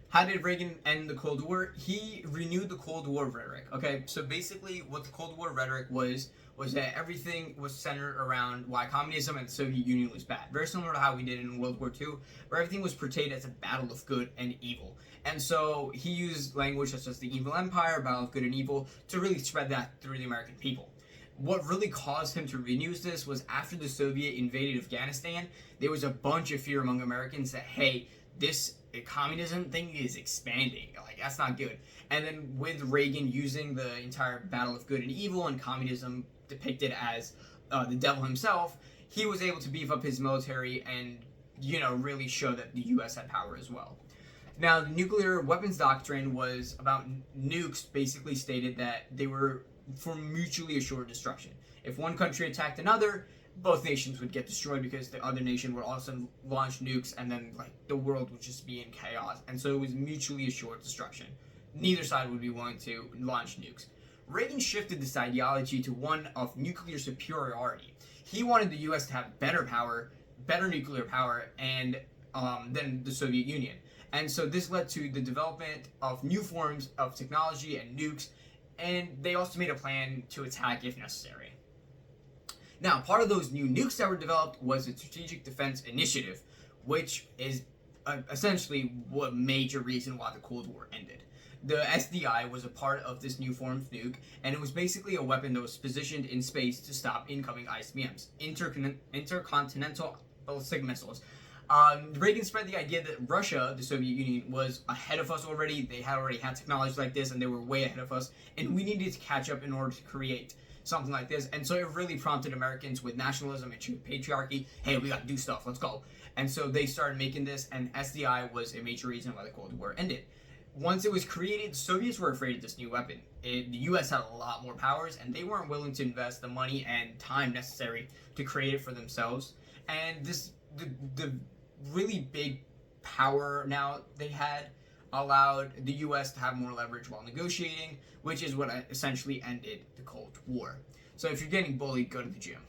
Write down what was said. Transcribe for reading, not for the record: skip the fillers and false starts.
How did Reagan end the Cold War? He renewed the Cold War rhetoric. Okay, so basically, what the Cold War rhetoric was that everything was centered around why communism and the Soviet Union was bad. Very similar to how we did in World War II, where everything was portrayed as a battle of good and evil. And so he used language such as the evil empire, battle of good and evil, to really spread that through the American people. What really caused him to renew this was after the Soviet invaded Afghanistan, there was a bunch of fear among Americans that, hey, this communism thing is expanding. Like, that's not good. And then with Reagan using the entire battle of good and evil and communism depicted as the devil himself, he was able to beef up his military and, really show that the U.S. had power as well. Now, the nuclear weapons doctrine was about nukes, basically stated that they were for mutually assured destruction. If one country attacked another, both nations would get destroyed because the other nation would also launch nukes, and then the world would just be in chaos. And so it was mutually assured destruction. Neither side would be willing to launch nukes. Reagan shifted this ideology to one of nuclear superiority. He wanted the U.S. to have better power, better nuclear power, and than the Soviet Union. And so this led to the development of new forms of technology and nukes, and they also made a plan to attack if necessary. Now, part of those new nukes that were developed was the Strategic Defense Initiative, which is essentially a major reason why the Cold War ended. The SDI was a part of this new form of nuke, and it was basically a weapon that was positioned in space to stop incoming ICBMs, intercontinental ballistic missiles. Reagan spread the idea that Russia, the Soviet Union, was ahead of us already. They had already had technology like this, and they were way ahead of us, and we needed to catch up in order to create something like this. And so it really prompted Americans with nationalism and patriarchy, hey, we got to do stuff, let's go. And so they started making this, and SDI was a major reason why the Cold War ended. Once it was created, the Soviets were afraid of this new weapon. The U.S. had a lot more powers, and they weren't willing to invest the money and time necessary to create it for themselves. And the really big power now they had allowed the U.S. to have more leverage while negotiating, which is what essentially ended the Cold War. So if you're getting bullied, go to the gym.